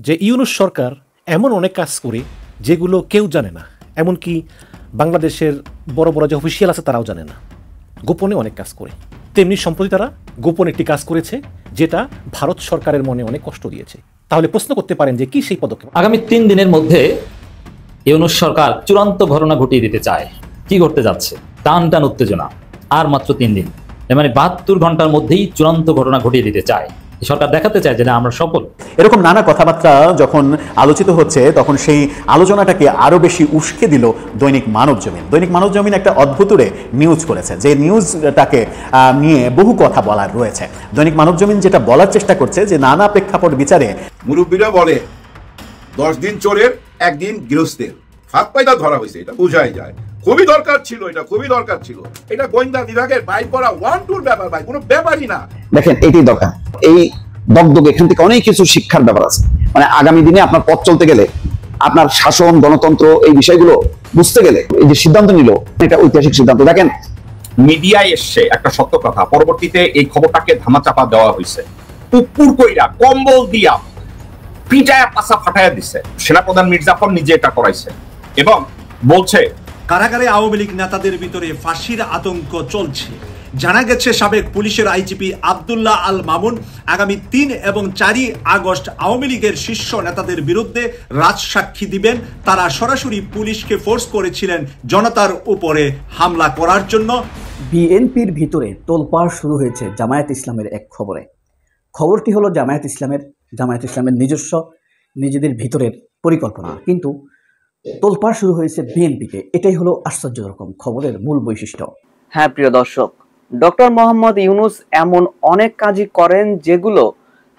যে ইউনূস সরকার এমন অনেক কাজ করে যেগুলো কেউ জানে না, এমনকি বাংলাদেশের বড় বড় যে অফিসিয়াল আছে তারাও জানে না, গোপনে অনেক কাজ করে। তেমনি সম্প্রতি তারা গোপনে একটি কাজ করেছে যেটা ভারত সরকারের মনে অনেক কষ্ট দিয়েছে। তাহলে প্রশ্ন করতে পারেন যে কি সেই পদক্ষেপ? আগামী 3 দিনের মধ্যে ইউনূস সরকার চূড়ান্ত ঘটনা ঘটিয়ে দিতে চায়। কি করতে যাচ্ছে? টান টান উত্তেজনা। আর মাত্র 3 দিন, মানে 72 ঘন্টার মধ্যেই চূড়ান্ত ঘটনা ঘটিয়ে দিতে চায়। সরকার দেখাতে চায় যে না, আমরা সফল। এরকম নানা কথাবার্তা যখন আলোচিত হচ্ছে তখন সেই আলোচনাটাকে আরো বেশি উস্কে দিল দৈনিক মানবজমিন। দৈনিক মানবজমিন একটা অদ্ভুতুরে নিউজ করেছে, যে নিউজটাকে নিয়ে বহু কথা বলার রয়েছে। দৈনিক মানবজমিন যেটা বলার চেষ্টা করছে যে নানা প্রেক্ষাপট বিচারে মুরব্বীরা বলে 10 দিন চোরের 1 দিন গৃহস্থের, হাত পায়টা ধরা হয়েছে, এটা বোঝাই যায়। খুবই দরকার ছিল, এটা খুবই দরকার ছিল। এটা গোয়েন্দা বিভাগের বাই করা 1-2 ব্যাপার, ভাই কোনো ব্যাপারই না। দেখেন, এটাই দরকার। এই দগদগ এখান থেকে অনেক কিছু শিক্ষার ব্যাপার আছে। মানে আগামী দিনে আপনার পথ চলতে গেলে, আপনার শাসন, গণতন্ত্র, এই বিষয়গুলো বুঝতে গেলে এই যে সিদ্ধান্ত নিল, এটা ঐতিহাসিক সিদ্ধান্ত। দেখেন, মিডিয়ায় এসছে একটা সত্য কথা, পরবর্তীতে এই খবরটাকে ধামাচাপা দেওয়া হয়েছে। পুপুর কইরা কম্বল দিয়া পিটায়া পাশা ফাটায়া দিছে। সেনাপ্রধান মির্জাফর নিজে এটা করাইছে এবং বলছে কারাগারে আওয়ামী লীগ নেতাদের ভিতরে ফাঁসির আতঙ্ক চলছে। জানা গেছে সাবেক পুলিশের আইজিপি আব্দুল্লাহ আল মামুন আগামী 3 এবং 4 আগস্ট আওয়ামী লীগের শীর্ষ নেতাদের বিরুদ্ধে রাজসাক্ষী দিবেন। তারা সরাসরি পুলিশকে ফোর্স করেছিলেন জনতার উপরে হামলা করার জন্য। বিএনপির ভিতরে তোলপাড় শুরু হয়েছে জামায়াত ইসলামের এক খবরে। খবরটি হলো জামায়াত ইসলামের নিজেদের ভিতরের পরিকল্পনা, কিন্তু তোলপাড় শুরু হয়েছে বিএনপিতে। এটাই হলো আশ্চর্যজনক খবরের মূল বৈশিষ্ট্য। হ্যাঁ প্রিয় দর্শক, ডক্টর মোহাম্মদ ইউনূস এমন অনেক কাজই করেন যেগুলো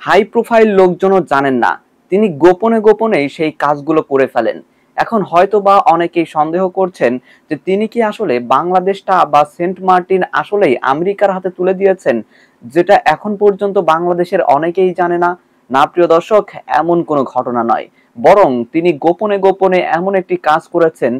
হাই প্রোফাইল লোকজনও জানেন না। তিনি গোপনে গোপনেই সেই কাজগুলো করে ফেলেন। এখন হয়তো বা অনেকেই সন্দেহ করছেন যে তিনি কি আসলে বাংলাদেশটা বা সেন্ট মার্টিন আসলেই আমেরিকার হাতে তুলে দিয়েছেন, যেটা এখন পর্যন্ত বাংলাদেশের অনেকেই জানে না। না প্রিয় দর্শক, এমন কোনো ঘটনা নয়, বরং তিনি গোপনে গোপনে এমন একটি কাজ করেছেন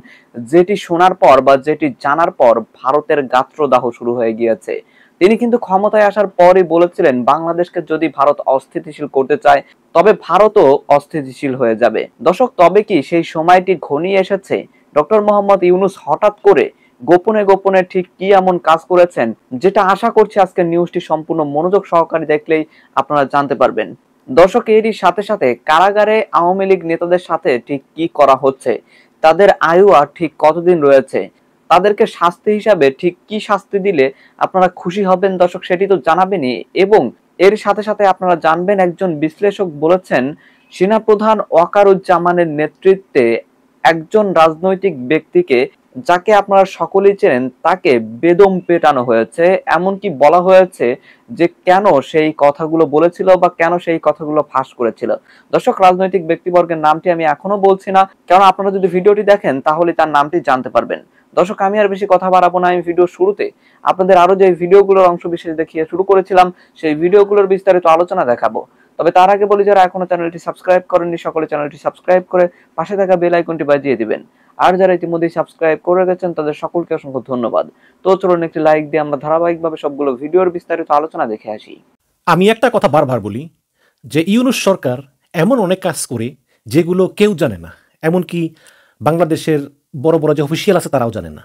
যেটি শোনার পর বা যেটি জানার পর ভারতের গাত্রদাহ শুরু হয়ে গিয়েছে। তিনি কিন্তু ক্ষমতায় আসার পরই বলেছিলেন বাংলাদেশকে যদি ভারত অস্থিতিশীল করতে চায় তবে ভারতও অস্থিতিশীল হয়ে যাবে। দর্শক, তবে কি সেই সময়টি ঘনিয়ে এসেছে? ডক্টর মোহাম্মদ ইউনূস হঠাৎ করে গোপনে গোপনে ঠিক কি এমন কাজ করেছেন যেটা আশা করছি আজকের নিউজটি সম্পূর্ণ মনোযোগ সহকারে দেখলেই আপনারা জানতে পারবেন। দর্শক, এরই সাথে সাথে কারাগারে আওয়ামী লীগ নেতাদের সাথে ঠিক কি করা হচ্ছে, তাদের আয়ু আর ঠিক কতদিন রয়েছে, তাদেরকে শাস্তি হিসাবে ঠিক কি শাস্তি দিলে আপনারা খুশি হবেন দর্শক, সেটি তো জানাবেনই। এবং এর সাথে সাথে আপনারা জানবেন, একজন বিশ্লেষক বলেছেন সেনাপ্রধান ওয়াকারুজ্জামানের নেতৃত্বে একজন রাজনৈতিক ব্যক্তিকে, যাকে আপনারা সকলেই চেনেন, তাকে বেদম পেটানো হয়েছে। এমনকি বলা হয়েছে যে কেন সেই কথাগুলো বলেছিল বা কেন সেই কথাগুলো ফাঁস করেছিল। দর্শক, রাজনৈতিক ব্যক্তিবর্গের নামটি আমি এখনো বলছি না, কারণ আপনারা যদি ভিডিওটি দেখেন তাহলে তার নামটি জানতে পারবেন। দর্শক, আমি আর বেশি কথা বাড়াবো না। আমি ভিডিও শুরুতে আপনাদের আরো যে ভিডিওগুলোর অংশ বিশেষ দেখিয়ে শুরু করেছিলাম, সেই ভিডিওগুলোর বিস্তারিত আলোচনা দেখাবো। তবে তার আগে বলি, যারা এখনো চ্যানেলটি সাবস্ক্রাইব করেননি সকলে চ্যানেলটি সাবস্ক্রাইব করে পাশে থাকা বেল আইকনটি বাজিয়ে দিবেন। আর যারা ইতিমধ্যে সাবস্ক্রাইব করে গেছেন তাদের সকলকে অসংখ্য ধন্যবাদ। তো চলুন একটি লাইক দিয়ে আমরা ধারাবাহিকভাবে সবগুলো ভিডিওর বিস্তারিত আলোচনা দেখে আসি। আমি একটা কথা বারবার বলি যে ইউনূস সরকার এমন অনেক কাজ করে যেগুলো কেউ জানে না, এমনকি বাংলাদেশের বড় বড় যে অফিসিয়াল আছে তারাও জানে না,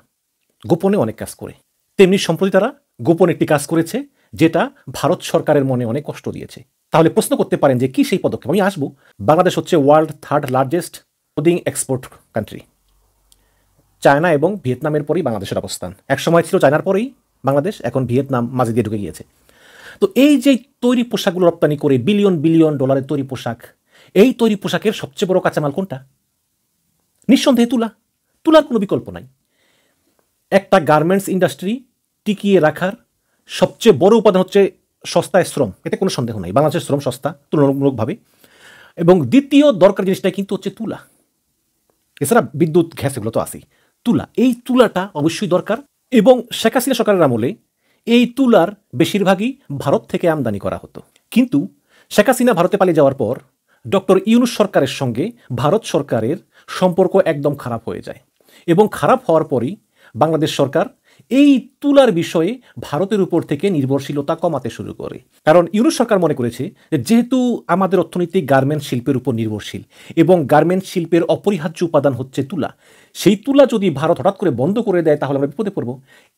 গোপনে অনেক কাজ করে। তেমনি সম্প্রতি তারা গোপনে একটি কাজ করেছে যেটা ভারত সরকারের মনে অনেক কষ্ট দিয়েছে। তাহলে প্রশ্ন করতে পারেন যে কি সেই পদক্ষেপ? আমি আসবো। বাংলাদেশ হচ্ছে world 3rd largest clothing export country. China এবং ভিয়েতনামের পরেই বাংলাদেশের অবস্থান। এক সময় ছিল চায়নার পরেই বাংলাদেশ, এখন ভিয়েতনাম মাঝে দিয়ে ঢুকে গিয়েছে। তো এই যে তৈরি পোশাকগুলো রপ্তানি করে বিলিয়ন বিলিয়ন ডলারের তৈরি পোশাক, এই তৈরি পোশাকের সবচেয়ে বড় কাঁচামাল কোনটা? নিঃসন্দেহে তুলার কোনো বিকল্প নাই। একটা গার্মেন্টস ইন্ডাস্ট্রি টিকিয়ে রাখার সবচেয়ে বড় উপাদান হচ্ছে সস্তায় শ্রম, এতে কোনো সন্দেহ নাই। বাংলাদেশের শ্রম সস্তা তুলনামূলকভাবে। এবং দ্বিতীয় দরকার জিনিসটা কিন্তু হচ্ছে তুলা। এছাড়া বিদ্যুৎ, গ্যাস এগুলো তো আছেই। তুলা, এই তুলাটা অবশ্যই দরকার। এবং শেখ হাসিনা সরকারের আমলে এই তুলার বেশিরভাগই ভারত থেকে আমদানি করা হতো। কিন্তু শেখ হাসিনা ভারতে পালিয়ে যাওয়ার পর ডক্টর ইউনূস সরকারের সঙ্গে ভারত সরকারের সম্পর্ক একদম খারাপ হয়ে যায়। এবং খারাপ হওয়ার পরই বাংলাদেশ সরকার এই তুলার বিষয়ে ভারতের উপর থেকে নির্ভরশীলতা কমাতে শুরু করে। কারণ ইউনূস সরকার মনে করেছে যে যেহেতু আমাদের অর্থনীতি গার্মেন্টস শিল্পের উপর নির্ভরশীল এবং গার্মেন্টস শিল্পের অপরিহার্য উপাদান হচ্ছে তুলা, সেই তুলা যদি ভারত হঠাৎ করে বন্ধ করে দেয় তাহলে আমরা বিপদে পড়ব।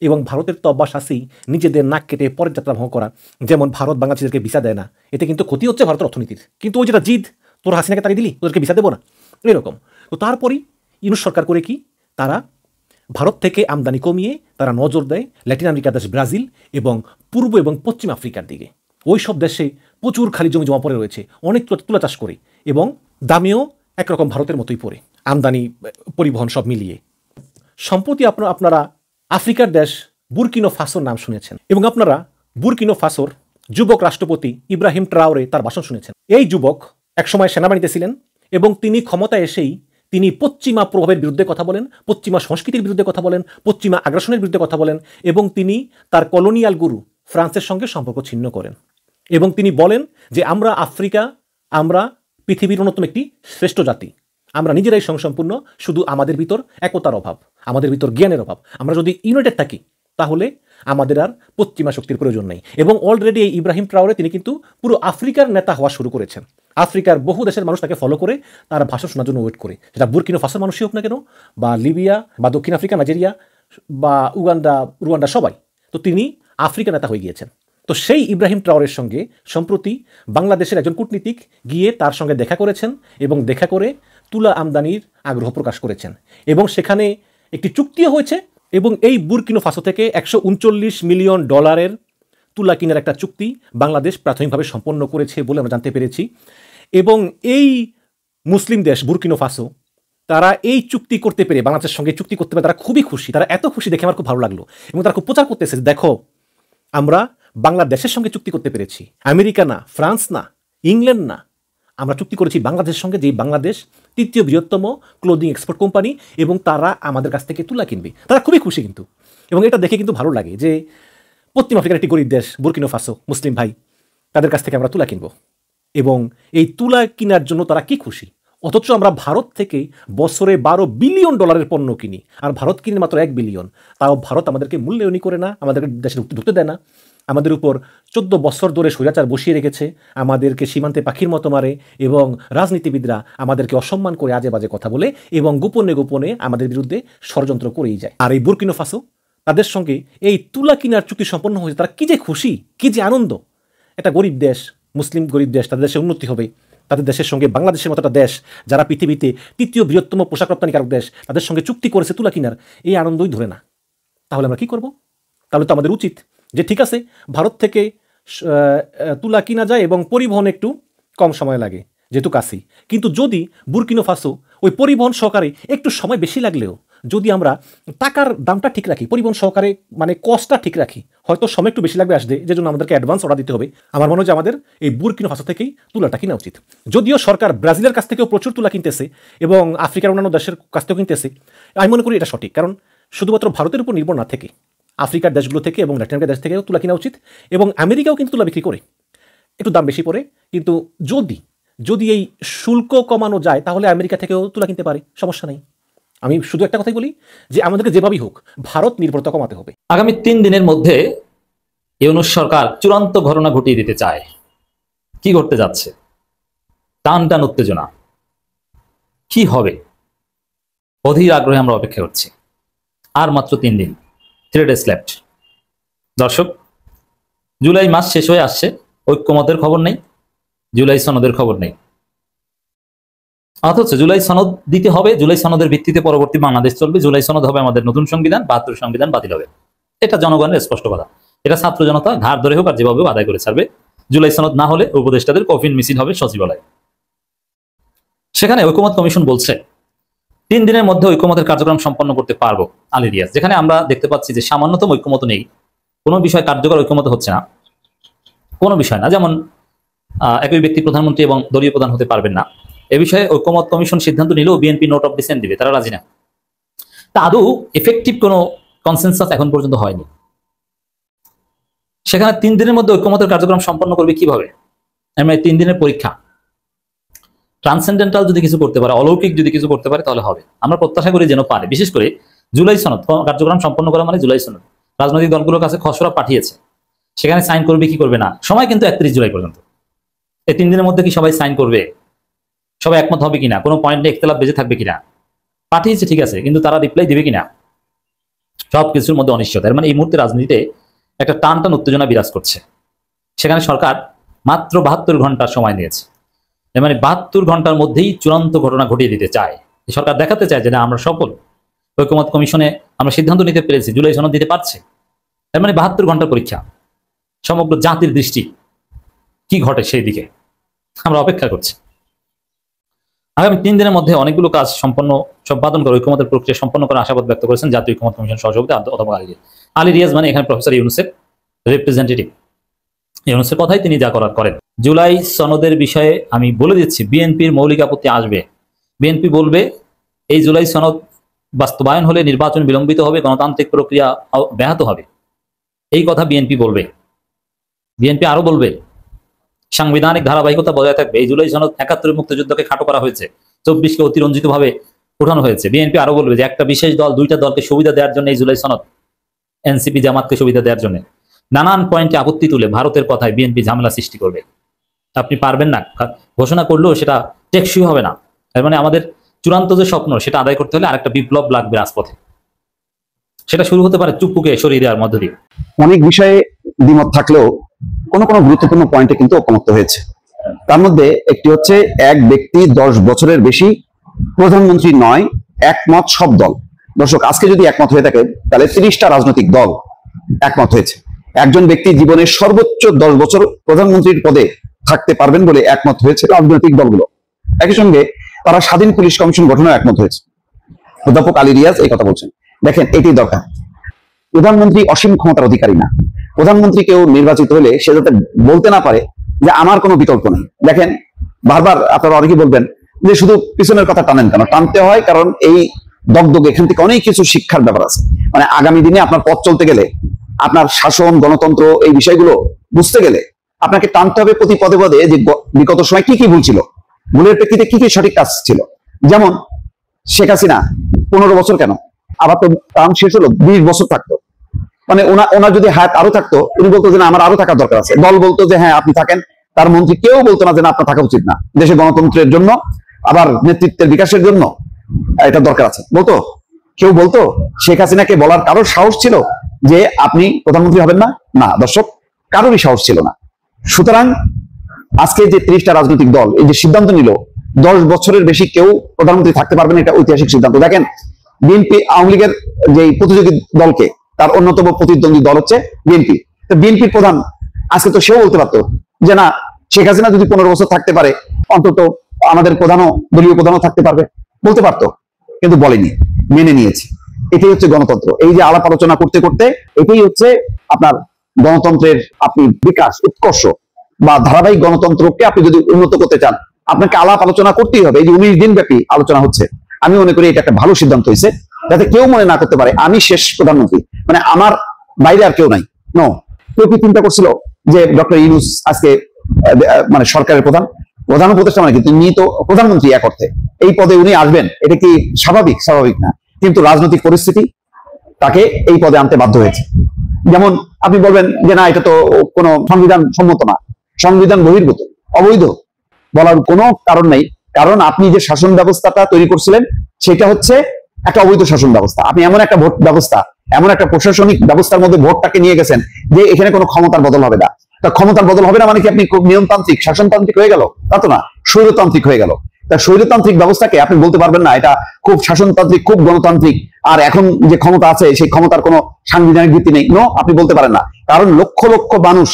এবং ভারতের তো অভ্যাস আছেই নিজেদের নাক কেটে পরের যাত্রা ভঙ্গ করা, যেমন ভারত বাংলাদেশকে ভিসা দেয় না, এতে কিন্তু ক্ষতি হচ্ছে ভারতের অর্থনীতির। কিন্তু ওই যেটা জিদ, তোর হাসিনাকে তাড়িয়ে দিলি, তোদেরকে ভিসা দেবো না, এরকম। তো তারপরেই ইউনূস সরকার করে কি, তারা ভারত থেকে আমদানি কমিয়ে তারা নজর দেয় ল্যাটিন আমেরিকার দেশ ব্রাজিল এবং পূর্ব এবং পশ্চিম আফ্রিকার দিকে। ওই সব দেশে প্রচুর খালি জমি জমা পড়ে রয়েছে, অনেক তুলা চাষ করে এবং দামেও একরকম ভারতের মতোই পড়ে, আমদানি পরিবহন সব মিলিয়ে। সম্প্রতি আপনারা আফ্রিকার দেশ বুরকিনো ফাসোর নাম শুনেছেন এবং আপনারা বুরকিনো ফাসোর যুবক রাষ্ট্রপতি ইব্রাহিম ট্রাওরে তার ভাষণ শুনেছেন। এই যুবক একসময় সেনাবাহিনীতে ছিলেন এবং তিনি ক্ষমতায় এসেই তিনি পশ্চিমা প্রভাবের বিরুদ্ধে কথা বলেন, পশ্চিমা সংস্কৃতির বিরুদ্ধে কথা বলেন, পশ্চিমা আগ্রাসনের বিরুদ্ধে কথা বলেন এবং তিনি তার কলোনিয়াল গুরু ফ্রান্সের সঙ্গে সম্পর্ক ছিন্ন করেন এবং তিনি বলেন যে আমরা আফ্রিকা, আমরা পৃথিবীর অন্যতম একটি শ্রেষ্ঠ জাতি, আমরা নিজেরাই স্বয়ংসম্পূর্ণ, শুধু আমাদের ভিতর একতার অভাব, আমাদের ভিতর জ্ঞানের অভাব। আমরা যদি ইউনাইটেড থাকি তাহলে আমাদের আর পশ্চিমা শক্তির প্রয়োজন নেই। এবং অলরেডি এই ইব্রাহিম ট্রাওরে তিনি কিন্তু পুরো আফ্রিকার নেতা হওয়া শুরু করেছেন। আফ্রিকার বহু দেশের মানুষ তাকে ফলো করে, তার ভাষণ শোনার জন্য ওয়েট করে, সেটা বুরকিনো ফাসোর মানুষই হোক না কেন, বা লিবিয়া বা দক্ষিণ আফ্রিকা, নাইজেরিয়া বা উগান্ডা, রুয়ান্ডা, সবাই। তো তিনি আফ্রিকা নেতা হয়ে গিয়েছেন। তো সেই ইব্রাহিম ট্রাওরের সঙ্গে সম্প্রতি বাংলাদেশের একজন কূটনীতিক গিয়ে তার সঙ্গে দেখা করেছেন এবং দেখা করে তুলা আমদানির আগ্রহ প্রকাশ করেছেন এবং সেখানে একটি চুক্তিও হয়েছে। এবং এই বুরকিনো ফাসো থেকে $139 মিলিয়ন তুলা কেনার একটা চুক্তি বাংলাদেশ প্রাথমিকভাবে সম্পন্ন করেছে বলে আমরা জানতে পেরেছি। এবং এই মুসলিম দেশ বুরকিনো ফাসো, তারা এই চুক্তি করতে পেরে, বাংলাদেশের সঙ্গে চুক্তি করতে পেরে তারা খুবই খুশি। তারা এত খুশি দেখে আমার খুব ভালো লাগলো এবং তারা খুব প্রচার করতেছে, দেখো আমরা বাংলাদেশের সঙ্গে চুক্তি করতে পেরেছি, আমেরিকা না, ফ্রান্স না, ইংল্যান্ড না, আমরা চুক্তি করেছি বাংলাদেশের সঙ্গে, যেই বাংলাদেশ তৃতীয় বৃহত্তম ক্লোদিং এক্সপোর্ট কোম্পানি এবং তারা আমাদের কাছ থেকে তুলা কিনবে। তারা খুবই খুশি কিন্তু, এবং এটা দেখে কিন্তু ভালো লাগে যে পশ্চিম আফ্রিকার একটি গরিব দেশ বুরকিনো ফাসো, মুসলিম ভাই, তাদের কাছ থেকে আমরা তুলা কিনব এবং এই তুলা কেনার জন্য তারা কি খুশি। অথচ আমরা ভারত থেকে বছরে $12 বিলিয়ন পণ্য কিনি, আর ভারত কিনে মাত্র $1 বিলিয়ন। তাও ভারত আমাদেরকে মূল্যায়নই করে না, আমাদেরকে দেশে ঢুকতে দেয় না, আমাদের উপর 14 বছর ধরে স্বৈরাচার বসিয়ে রেখেছে, আমাদেরকে সীমান্তে পাখির মতো মারে এবং রাজনীতিবিদরা আমাদেরকে অসম্মান করে আজে বাজে কথা বলে এবং গোপনে গোপনে আমাদের বিরুদ্ধে ষড়যন্ত্র করেই যায়। আর এই বুরকিনো ফাসো, তাদের সঙ্গে এই তুলা কিনার চুক্তি সম্পন্ন হয়েছে, তারা কি যে খুশি, কি যে আনন্দ। একটা গরিব দেশ, মুসলিম গরিব দেশ, তাদের দেশে উন্নতি হবে, তাদের দেশের সঙ্গে বাংলাদেশের মতো একটা দেশ যারা পৃথিবীতে তৃতীয় বৃহত্তম পোশাক রপ্তানিকারক দেশ, তাদের সঙ্গে চুক্তি করেছে তুলা কিনার, এই আনন্দই ধরে না। তাহলে আমরা কি করব? তাহলে তো আমাদের উচিত যে ঠিক আছে, ভারত থেকে তুলা কিনা যায় এবং পরিবহন একটু কম সময় লাগে যেহেতু কাছেই, কিন্তু যদি বুরকিনো ফাসো ওই পরিবহন সহকারে একটু সময় বেশি লাগলেও যদি আমরা টাকার দামটা ঠিক রাখি, পরিবহন সহকারে মানে কস্টটা ঠিক রাখি, হয়তো সময় একটু বেশি লাগবে আসতে, যে জন্য আমাদেরকে অ্যাডভান্স অর্ডার দিতে হবে। আমার মনে হয় যে আমাদের এই বুরকিনো ফাসো থেকেই তুলাটা কিনা উচিত। যদিও সরকার ব্রাজিলের কাছ থেকেও প্রচুর তুলা কিনতেছে এবং আফ্রিকার অন্যান্য দেশের কাছ থেকেও কিনতেছে, আমি মনে করি এটা সঠিক। কারণ শুধুমাত্র ভারতের উপর নির্ভর না থেকে আফ্রিকার দেশগুলো থেকে এবং ল্যাটিন আমেরিকার দেশ থেকেও তুলা কিনা উচিত। এবং আমেরিকাও কিন্তু তুলা বিক্রি করে, একটু দাম বেশি পড়ে, কিন্তু যদি এই শুল্ক কমানো যায় তাহলে আমেরিকা থেকেও তুলা কিনতে পারে, সমস্যা নেই। আমি শুধু একটা কথাই বলি যে আমাদেরকে যেভাবেই হোক ভারত নির্ভরতা কমাতে হবে। আগামী 3 দিনের মধ্যে ইউনূস সরকার চূড়ান্ত ঘটনা ঘটিয়ে দিতে চায়। কি ঘটতে যাচ্ছে? টান টান উত্তেজনা, কি হবে? অধীর আগ্রহে আমরা অপেক্ষা করছি। আর মাত্র 3 দিন, 3 days left। দর্শক, জুলাই মাস শেষ হয়ে আসছে, ঐক্যমতের খবর নেই, জুলাই সনদের খবর নেই। অথচ জুলাই সনদ দিতে হবে, জুলাই সনদের ভিত্তিতে পরবর্তী বাংলাদেশ চলবে, জুলাই সনদ হবে আমাদের নতুন সংবিধান, 72 সংবিধান বাতিল হবে। এটা জনগণের স্পষ্ট কথা। এটা ছাত্র জনতা ঘাড় ধরে হোক আর যেভাবে আদায় করে ছাড়বে। জুলাই সনদ না হলে উপদেষ্টাদের কফিন মিছিল হবে সচিবালয়। সেখানে ঐক্যমত কমিশন বলছে 3 দিনের মধ্যে ঐক্যমতের কার্যক্রম সম্পন্ন করতে পারবো। আল ইলিয়াস, যেখানে আমরা দেখতে পাচ্ছি যে সামান্যতম ঐক্যমত নেই, কোনো বিষয় কার্যকর ঐক্যমত হচ্ছে না, কোনো বিষয় না। যেমন একই ব্যক্তি প্রধানমন্ত্রী এবং দলীয় প্রধান হতে পারবেন না, এ বিষয়ে ঐক্যমত কমিশন সিদ্ধান্ত নিলেও বিএনপি নোট অফ ডিসেন্ট দিবে, তারা রাজি না। তা আদৌ এফেক্টিভ কোনো কনসেনসাস এখন পর্যন্ত হয়নি। সেখানে 3 দিনের মধ্যে ঐক্যমতের কার্যক্রম সম্পন্ন করবে কিভাবে? 3 দিনের পরীক্ষা। ট্রান্সেন্ডেন্টাল যদি কিছু করতে পারে, অলৌকিক যদি কিছু করতে পারে তাহলে হবে। আমরা প্রত্যাশা করি যেন পারে। বিশেষ করে জুলাই সনদ কার্যক্রম সম্পন্ন করা মানে জুলাই সনদ রাজনৈতিক দলগুলোর কাছে খসড়া পাঠিয়েছে, সেখানে সাইন করবে কি করবে না, সময় কিন্তু 31 জুলাই পর্যন্ত। এই 3 দিনের মধ্যে কি সবাই সাইন করবে, সবাই একমত হবে কিনা, কোনো পয়েন্টে ইখতিলাফ বেঁচে থাকবে কিনা, পাঠিয়েছে ঠিক আছে, কিন্তু তারা রিপ্লাই দিবে কিনা, সবকিছুর মধ্যে অনিশ্চয়তা। এর মানে এই মুহূর্তে রাজনীতিতে একটা টান উত্তেজনা বিরাজ করছে। সেখানে সরকার মাত্র 72 ঘন্টার সময় নিয়েছে। এর মানে 72 ঘন্টার মধ্যেই চূড়ান্ত ঘটনা ঘটিয়ে দিতে চায়। সরকার দেখাতে চায় যে না, আমরা সফল, ঐকমত্য কমিশনে আমরা সিদ্ধান্ত নিতে পেরেছি, জুলাই সনদ দিতে পারছে। এর মানে 72 ঘন্টার পরীক্ষা, সমগ্র জাতির দৃষ্টি কি ঘটে সেই দিকে আমরা অপেক্ষা করছি। আগামী 3 দিনের মধ্যে অনেকগুলো কাজ সম্পাদন করে ঐকমত্যের প্রক্রিয়া সম্পন্ন করার আশাবাদ ব্যক্ত করেছেন জাতীয় ঐকমত্য কমিশন সহসভাপতি অধ্যাপক আলী রিয়াজ। মানে এখানে প্রফেসর ইউনূসের রিপ্রেজেন্টেটিভ, ইউনূসের কথাই তিনি যা করার করেন। জুলাই সনদের বিষয়ে আমি বলে দিচ্ছি, বিএনপির মৌলিক আপত্তি আসবে। বিএনপি বলবে এই জুলাই সনদ বাস্তবায়ন হলে নির্বাচন বিলম্বিত হবে, গণতান্ত্রিক প্রক্রিয়া ব্যাহত হবে, এই কথা বিএনপি বলবে। বিএনপি আরো বলবে সাংবিধানিক ধারাবাহিকতা বজায় থাকবে। এই জুলাই সনদ 71 মুক্তিযুদ্ধকে খাটো করা হয়েছে, 24কে অতিরঞ্জিত ভাবে উঠানো হয়েছে। বিএনপি আরো বলবে যে একটা বিশেষ দল 2টা দলকে সুবিধা দেওয়ার জন্য এই জুলাই সনদ, এনসিপি জামাতকে সুবিধা দেওয়ার জন্য নানান পয়েন্টে আপত্তি তুলে ভারতের কথায় বিএনপি ঝামেলা সৃষ্টি করবে। আপনি পারবেন না, ঘোষণা করলেও সেটা টেকসই হবে না। তার মানে আমাদের চূড়ান্ত যে স্বপ্ন সেটা আদায় করতে হলে আরেকটা বিপ্লব লাগবে রাজপথে। সেটা শুরু হতে পারে চুপ্পুকে সরিয়ে দেওয়ার মধ্য দিয়ে। অনেক বিষয়ে দ্বিমত থাকলেও কোনো কোনো গুরুত্বপূর্ণ পয়েন্টে কিন্তু ঐকমত্য হয়েছে। তার মধ্যে একটি হচ্ছে, এক ব্যক্তি 10 বছরের বেশি প্রধানমন্ত্রী নয়, একমত সব দল। দর্শক, আজকে যদি একমত হয়ে থাকে তাহলে 30টা রাজনৈতিক দল একমত হয়েছে। একজন ব্যক্তি জীবনের সর্বোচ্চ 10 বছর প্রধানমন্ত্রীর পদে থাকতে পারবেন বলে একমত হয়েছে রাজনৈতিক দলগুলো। একই সঙ্গে তারা স্বাধীন পুলিশ কমিশন গঠনেও একমত হয়েছে। অধ্যাপক আলী রিয়াজ এই কথা বলছেন। দেখেন, এটি দরকার। প্রধানমন্ত্রী অসীম ক্ষমতার অধিকারী না। প্রধানমন্ত্রী কেউ নির্বাচিত হলে সে যাতে বলতে না পারে যে আমার কোনো বিকল্প নেই। দেখেন, বারবার আপনারা অনেকে বলবেন যে শুধু পিছনের কথা টানেন কেন। টানতে হয় কারণ এই দগদগ এখান থেকে অনেক কিছু শিক্ষার ব্যাপার আছে। মানে আগামী দিনে আপনার পথ চলতে গেলে, আপনার শাসন, গণতন্ত্র, এই বিষয়গুলো বুঝতে গেলে আপনাকে টানতে হবে প্রতি পদে পদে যে বিগত সময় কি কি ভুল ছিল, ভুলের প্রেক্ষিতে কি কি সঠিক কাজ ছিল। যেমন শেখ হাসিনা 15 বছর কেন, আবার তো টার্ম শেষ হলো, 20 বছর থাকতো। মানে ওনার যদি হায়াত আরো থাকতো, উনি বলতো যে না, আমার আরো থাকার দরকার আছে। দল বলতো যে হ্যাঁ আপনি থাকেন, তার মন্ত্রী কেউ বলতো না যে না আপনার থাকা উচিত না, দেশে গণতন্ত্রের জন্য, আবার নেতৃত্বের বিকাশের জন্য এটা দরকার আছে, বলতো? কেউ বলতো? শেখ হাসিনাকে বলার কারোর সাহস ছিল যে আপনি প্রধানমন্ত্রী হবেন না? না দর্শক, কারোরই সাহস ছিল না। সুতরাং আজকে যে 30টা রাজনৈতিক দল এই যে সিদ্ধান্ত নিল 10 বছরের বেশি কেউ প্রধানমন্ত্রী থাকতে পারবে না, এটা ঐতিহাসিক সিদ্ধান্ত। দেখেন, বিএনপি আওয়ামী লীগের যে প্রতিযোগী দলকে, তার অন্যতম প্রতিদ্বন্দ্বী দল হচ্ছে বিএনপি। তো বিএনপির প্রধান আজকে তো সেও বলতে পারতো যে না, শেখ হাসিনা যদি 15 বছর থাকতে পারে, অন্তত আমাদের দলীয় প্রধানও থাকতে পারবে, বলতে পারতো, কিন্তু বলেনি, মেনে নিয়েছে। এটাই হচ্ছে গণতন্ত্র। এই যে আলাপ আলোচনা করতে করতে এটাই হচ্ছে আপনার গণতন্ত্রের আপনি বিকাশ, উৎকর্ষ বা ধারাবাহিক গণতন্ত্রকে আপনি যদি উন্নত করতে চান, আপনাকে আলাপ আলোচনা করতেই হবে। এই যে 19 দিন ব্যাপী আলোচনা হচ্ছে, আমি মনে করি এটা একটা ভালো সিদ্ধান্ত হয়েছে, যাতে কেউ মনে না করতে পারে আমি শেষ প্রধানমন্ত্রী, মানে আমার বাইরে আর কেউ নাই। নো, কেউ কি চিন্তা করছিল যে ডক্টর ইউনূস আজকে মানে সরকারের প্রধান উপদেষ্টা, মানে কিন্তু উনি তো প্রধানমন্ত্রী এক অর্থে, এই পদে উনি আসবেন, এটা কি স্বাভাবিক? স্বাভাবিক না। কিন্তু রাজনৈতিক পরিস্থিতি তাকে এই পদে আনতে বাধ্য হয়েছে। যেমন আপনি বলবেন যে না, এটা তো কোনো সংবিধান সম্মত না, সংবিধান বহির্ভূত, অবৈধ, বলার কোনো কারণ নেই। কারণ আপনি যে শাসন ব্যবস্থাটা তৈরি করছিলেন সেটা হচ্ছে একটা অবৈধ শাসন ব্যবস্থা। আপনি এমন একটা ভোট ব্যবস্থা, এমন একটা প্রশাসনিক ব্যবস্থার মধ্যে ভোটটাকে নিয়ে গেছেন যে এখানে কোনো ক্ষমতার বদল হবে না। তা ক্ষমতার বদল হবে না মানে কি আপনি খুব নিয়মতান্ত্রিক, শাসনতান্ত্রিক হয়ে গেল? তা তো না, স্বৈরতান্ত্রিক হয়ে গেল। তা স্বৈরতান্ত্রিক ব্যবস্থাকে আপনি বলতে পারবেন না এটা খুব শাসনতান্ত্রিক, খুব গণতান্ত্রিক, আর এখন যে ক্ষমতা আছে সেই ক্ষমতার কোনো সাংবিধানিক ভিত্তি নেই। নো, আপনি বলতে পারেন না। কারণ লক্ষ লক্ষ মানুষ,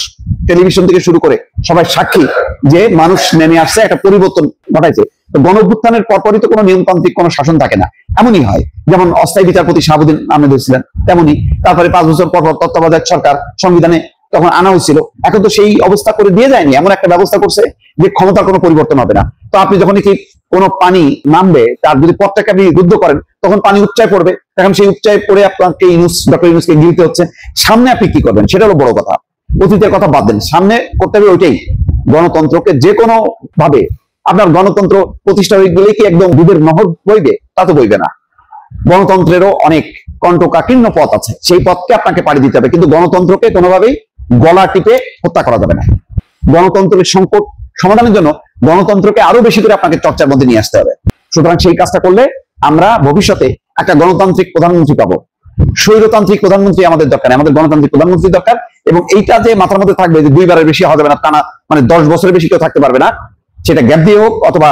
টেলিভিশন থেকে শুরু করে সবাই সাক্ষী যে মানুষ নেমে আসছে, একটা পরিবর্তন ঘটাইছে। গণ অভ্যুত্থানের পরপরই তো কোনো নিয়মতান্ত্রিক কোনো শাসন থাকে না, এমনই হয়। যেমন অস্থায়ী বিচারপতি শাহাবুদ্দিন আহমেদ ছিলেন, তেমনই তারপরে 5 বছর পর তত্ত্বাবধায়ক সরকার সংবিধানে তখন আনা হয়েছিল। এখন তো সেই অবস্থা করে দিয়ে যায়নি, এমন একটা ব্যবস্থা করছে যে ক্ষমতার কোনো পরিবর্তন হবে না। তো আপনি যখন কি কোনো পানি নামবে, তার যদি পথটাকে আপনি রুদ্ধ করেন, তখন পানি উপচায় পড়বে, তখন সেই উপচায় পড়ে আপনাকে ডক্টর ইউনূসকে গিলতে হচ্ছে। সামনে আপনি কি করবেন সেটা হলো বড় কথা। অতীতের কথা বাদ দেন, সামনে করতে হবে ওইটাই, গণতন্ত্রকে যে কোনো ভাবে। আপনার গণতন্ত্র প্রতিষ্ঠা হয়ে গেলে কি একদম দুধের নহর বইবে? তা তো বইবে না। গণতন্ত্রেরও অনেক কণ্টকাকীর্ণ পথ আছে, সেই পথকে আপনাকে পাড়ি দিতে হবে, কিন্তু গণতন্ত্রকে কোনোভাবেই গলা টিপে হত্যা করা যাবে না। গণতন্ত্রের সংকট সমাধানের জন্য গণতন্ত্রকে আরো বেশি করে আপনাকে চর্চার মধ্যে নিয়ে আসতে হবে। সুতরাং সেই কাজটা করলে আমরা ভবিষ্যতে একটা গণতান্ত্রিক প্রধানমন্ত্রী পাবো। স্বৈরতান্ত্রিক প্রধানমন্ত্রী আমাদের দরকার, আমাদের গণতান্ত্রিক প্রধানমন্ত্রী দরকার। এবং এইটা যে মাথার মধ্যে থাকবে যে 2 বারের বেশি হওয়া যাবে না, টানা মানে 10 বছরের বেশি কেউ থাকতে পারবে না, সেটা গ্যাপ দিয়ে হোক অথবা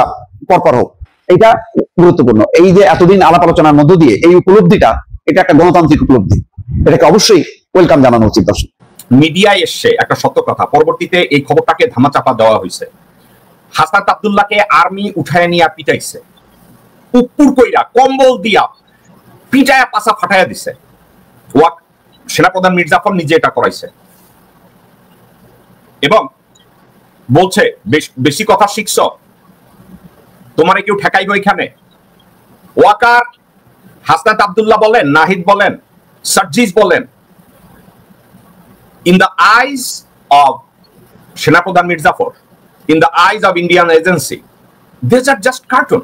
পরপর হোক, এটা গুরুত্বপূর্ণ। এই যে এতদিন আলাপ আলোচনার মধ্য দিয়ে এই উপলব্ধিটা, এটা একটা গণতান্ত্রিক উপলব্ধি, এটাকে অবশ্যই ওয়েলকাম জানানো উচিত। দর্শক, মিডিয়ায় এসছে একটা সত্য কথা, পরবর্তীতে এই খবরটাকে ধামাচাপা দেওয়া হয়েছে। হাসনাত আব্দুল্লাহকে আর্মি উঠায় নিয়ে পিটাইছে, উপর কইরা কম্বল দিয়া পিটায়া পাশা ফাটাইয়া দিছে। সেনাপ্রধান মীর জাফর নিজে এটা করাইছে এবং বলছে বেশি কথা শিখছ, তোমারে কেউ ঠেকাইব এখানে। ওয়াকার, হাসনাত আব্দুল্লাহ বলেন, নাহিদ বলেন, সার্জিস বলেন, in the eyes of সেনাপ্রধান Mir Zafar, in the eyes of Indian agency, these are just cartoon.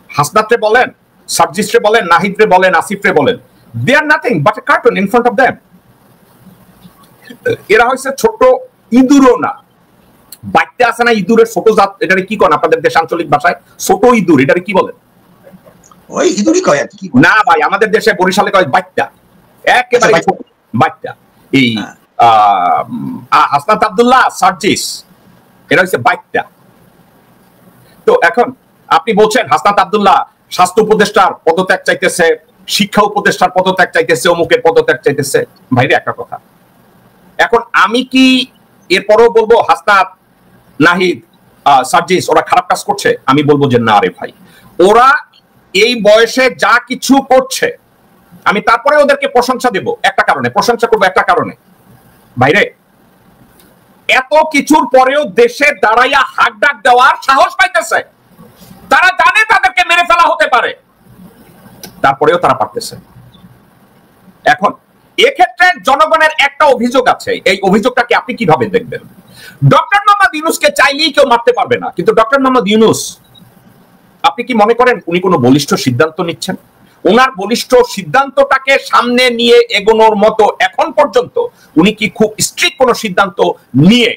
হাসনাতরে বলেন, সার্জিসরে বলেন, নাহিদরে বলেন, আসিফরে বলেন, they are nothing but a cartoon in front of them. এরা হচ্ছে ছোট ইঁদুরও না, বাইতে আছে না ইঁদুরের ছোট জাত, এটারে কি কোন আপনাদের দেশ আঞ্চলিক ভাষায় ছোট ইঁদুর, এটারে কি বলেন? ওই ইঁদুরই কয় আর কি। না ভাই, আমাদের দেশে বরিশালে কয় বাইতা, একেবারে বাইতা। এই হাসনাত আব্দুল্লাহ, সার্জিস, এরা হচ্ছে বাইতা। তো এখন আপনি বলছেন হাসনাত আব্দুল্লাহ স্বাস্থ্য উপদেষ্টার পদত্যাগ চাইতেছে, শিক্ষা উপদেষ্টার পদত্যাগ চাইতেছে, অমুকের পদত্যাগ চাইতেছে। ভাইরে একটা কথা, এখন আমি কি এরপরও বলবো হাসনাত, নাহিদ, সার্জিস ওরা খারাপ কাজ করছে? আমি বলবো যে না রে ভাই, ওরা এই বয়সে যা কিছু করছে আমি তারপরে ওদেরকে প্রশংসা দেব একটা কারণে, প্রশংসা করবো একটা কারণে। ভাইরে, এত কিছুর পরেও দেশে দাঁড়াইয়া হাক ডাক দেওয়ার সাহস পাইতেছে। তারা জানে তাদেরকে মেরে ফেলা হতে পারে, তারপরেও তারা পারতেছে। এখন এক্ষেত্রে জনগণের একটা অভিযোগ আছে, এই অভিযোগটাকে আপনি কিভাবে দেখবেন? ডক্টর মোহাম্মদ ইউনূসকে চাইলেই কেউ মারতে পারবে না, কিন্তু ডক্টর মোহাম্মদ ইউনূস, আপনি কি মনে করেন উনি কোনো বলিষ্ঠ সিদ্ধান্ত নিচ্ছেন? ওনার বলিষ্ঠ সিদ্ধান্তটাকে সামনে নিয়ে এগোনোর মতো এখন পর্যন্ত উনি কি খুব স্ট্রিক্ট কোনো সিদ্ধান্ত নিয়ে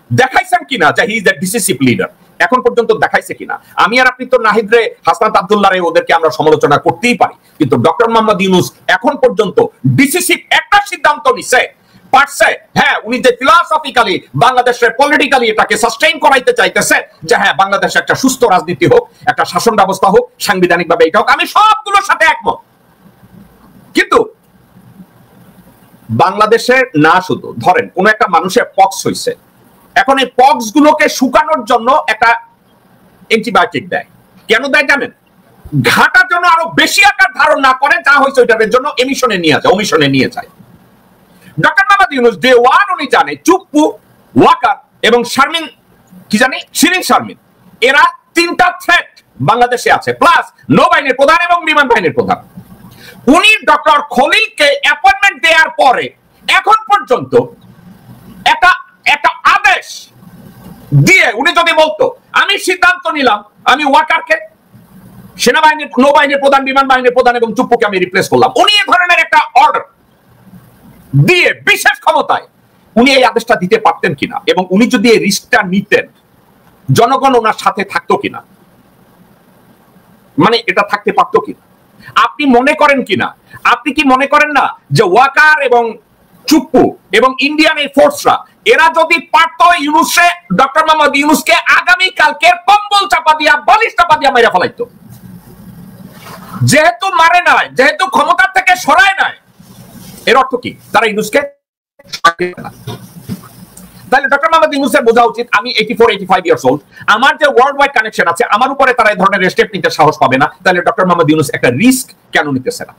দেখাইছেন কিনা যে he is the decisive leader? এখন পর্যন্ত দেখাইছে কিনা? আমি আর আপনি তো নাহিদরে, হাসনাত আব্দুল্লাহরে ওদেরকে আমরা সমালোচনা করতেই পারি, কিন্তু ডক্টর মোহাম্মদ ইউনূস এখন পর্যন্ত ডিসিসিভ একটা সিদ্ধান্ত নিছে, পারছে। হ্যাঁ, উনি যে ফিলসফিক্যালি বাংলাদেশের পলিটিক্যালি এটাকে সাস্টেইন করাইতে চাইতেছে যে হ্যাঁ বাংলাদেশে একটা সুস্থ রাজনীতি হোক, একটা শাসন ব্যবস্থা হোক, সাংবিধানিকভাবে এটা হোক, আমি সবগুলোর সাথে একমত। কিন্তু বাংলাদেশের না, শুধু ধরেন কোন একটা মানুষের পক্স হইছে, এখন এই পক্স গুলোকে শুকানোর জন্য একটা অ্যান্টিবায়োটিক দেয়। কেন দেয় জানেন? ঘাটার জন্য আরো বেশি আকার ধারণ না করে যা হয়েছে ওইটার জন্য এমিশনে নিয়ে যায়, ওমিশনে নিয়ে যায়। Doctor Mohammad Yunus day one উনি জানে চুপ্পু, ওয়াকার এবং শারমিন, কি জানি শিরিন শারমিন, এরা তিনটা থ্রেট বাংলাদেশে আছে, প্লাস নৌবাহিনীর প্রধান এবং বিমান বাহিনীর প্রধান। উনি ডক্টর খলিলকে অ্যাপয়েন্টমেন্ট দেওয়ার পরে এখন পর্যন্ত একটা আদেশ দিয়ে উনি যদি বলতো আমি সিদ্ধান্ত নিলাম আমি ওয়াকারকে সেনাবাহিনীর, নৌবাহিনীর প্রধান, বিমান বাহিনীর প্রধান এবং চুপ্পুকে আমি রিপ্লেস করলাম, উনি এই ধরনের একটা অর্ডার দিয়ে বিশেষ ক্ষমতায় উনি এই আদেশটা দিতে পারতেন কিনা, এবং উনি যদি এই রিস্কটা নিতেন জনগণ ওনার সাথে থাকতো কিনা, মানে এটা থাকতে পারতো কিনা? আপনি মনে করেন কিনা, আপনি কি মনে করেন না যে ওয়াকার এবং চুপ্পু এবং ইন্ডিয়ান এই ফোর্সরা এরা যদি পারতো ইউনূসে, ডক্টর মোহাম্মদ ইউনূসকে আগামী কালকে কম্বল চাপা দিয়া, বালিশ চাপা দিয়া মেরে ফেলাইতো? যেহেতু মারে নাই, যেহেতু ক্ষমতার থেকে সরায় নাই, এর অর্থ কি? তারা ইউনূসকে, তাহলে ডক্টর মোহাম্মদ ইউনূসের বোঝা উচিত আমি 84-85 ইয়ার্স ওল্ড, আমার যে ওয়ার্ল্ড ওয়াইড কানেকশন আছে, আমার উপরে তারা এই ধরনের স্টেপ নিতে সাহস পাবে না। তাহলে ডক্টর মোহাম্মদ ইউনূস একটা রিস্ক কেন নিতেছে না?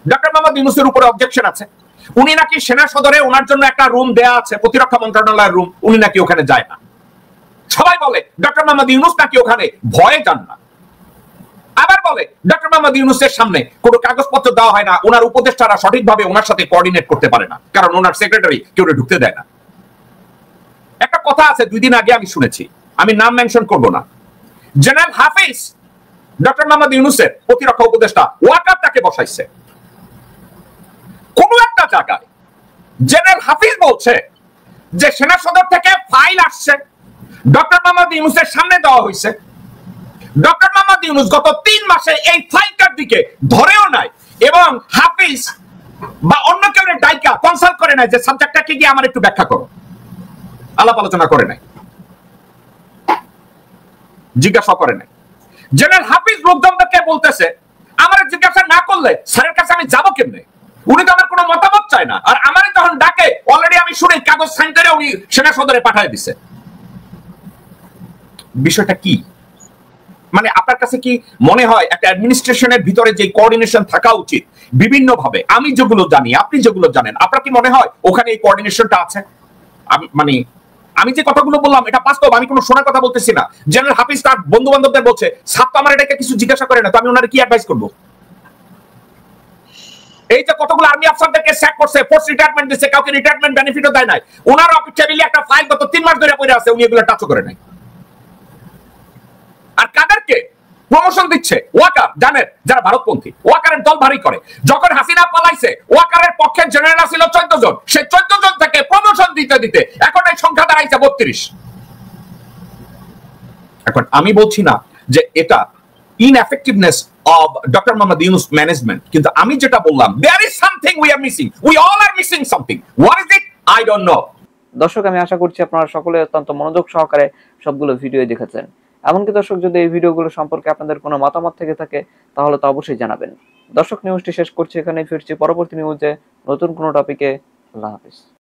ডক্টর মোহাম্মদ ইউনূসের উপরে অবজেকশন আছে, উনি নাকি সেনা সদরে ওনার জন্য একটা রুম দেয়া আছে, প্রতিরক্ষা মন্ত্রণালয়ের রুম, উনি নাকি ওখানে যায় না। সবাই বলে ডক্টর মোহাম্মদ ইউনূস নাকি ওখানে ভয়ে যান না। আবার বলে ডক্টর মোহাম্মদ ইউনূসের সামনে কোনো কাগজপত্র দেওয়া হয় না, ওনার উপদেষ্টারা সঠিকভাবে ওনার সাথে কোঅর্ডিনেট করতে পারে না, কারণ ওনার সেক্রেটারি কেউ ঢুকতে দেয় না। একটা কথা আছে, 2 দিন আগে আমি শুনেছি, আমি নাম মেনশন করব না, জেনারেল হাফিজ ডক্টর মোহাম্মদ ইউনূসের প্রতিরক্ষা উপদেষ্টা ওয়াকার তাকে বসাইছে। কোন একটা জায়গায় জেনারেল হাফিজ বলছে যে সেনা সদর থেকে ফাইল আসছে, ডক্টর মোহাম্মদ ইউনূসের সামনে দেওয়া হয়েছে। ডক্টর মোহাম্মদ ইউনূস গত 3 মাসে এই ফাইলটার দিকে ধরেও নাই, এবং হাফিজ বা অন্য কেউ ডাইকা কনসাল্ট করে নাই যে সাবজেক্টটাকে গিয়ে আমার একটু ব্যাখ্যা করো, আলাপ আলোচনা করে নাই, জিজ্ঞাসা করে নাই। জেনারেল হাফিজ লোকজনদেরকে বলতেছে আমার জিজ্ঞাসা না করলে স্যারের কাছে আমি যাবো কেমনে, উনি তো আমার কোনো মতামত চায় না, আর আমারই যখন ডাকে অলরেডি আমি শুনে কাগজ সাইন করে উনি সেনা সদরে পাঠিয়ে দিছে। বিষয়টা কি? মানে আপনার কাছে কি মনে হয় একটা অ্যাডমিনিস্ট্রেশনের ভিতরে যে কোঅর্ডিনেশন থাকা উচিত বিভিন্ন ভাবে, আমি যেগুলো জানি আপনি যেগুলো জানেন, আপনার কি মনে হয় ওখানে এই কোঅর্ডিনেশনটা আছে? মানে আমি যে কথাগুলো বললাম এটা বাস্তব, আমি কোনো শোনার কথা বলতেছি না। জেনারেল হাফিজ তার বন্ধু বান্ধবদের বলছে সাপ তো আমার এটাকে কিছু জিজ্ঞাসা করে না, তো আমি ওনারে কি অ্যাডভাইস করবো? এই যে কতগুলো আর্মি অফিসারদেরকে স্যাক করছে, ফোর্স রিটায়ারমেন্ট দিচ্ছে, কাউকে রিটায়ারমেন্ট বেনিফিটও দেয় নাই, ওনার টেবিলে একটা ফাইল গত 3 মাস ধরে পড়ে আছে, উনি এগুলো টাচও করে নাই। আর কাদেরকে প্রমোশন দিচ্ছে? ওয়াকার, জানেন যারা ভারতপন্থী, ওয়াকারের দল ভারী করে। যখন হাসিনা পালাইছে ওয়াকারের পক্ষে জেনারেল ছিল 14 জন, সেই 14 জন থেকে প্রমোশন দিতে দিতে এখন এই সংখ্যা দাঁড়াইছে 32। এখন আমি বলছি না যে এটা ineffectiveness of Dr. Mohammad Yunus management, কিন্তু আমি যেটা বললাম there is something we are missing, we all are missing something, what is it I don't know। দর্শক, আমি আশা করছি আপনারা সকলে অত্যন্ত মনোযোগ সহকারে সবগুলো ভিডিও দেখেছেন। এমনকি দর্শক, যদি এই ভিডিওগুলো সম্পর্কে আপনাদের কোনো মতামত থেকে থাকে তাহলে তো অবশ্যই জানাবেন। দর্শক, নিউজটি শেষ করছি এখানে, ফিরছি পরবর্তী নিউজে নতুন কোনো টপিকে। আল্লাহ হাফেজ।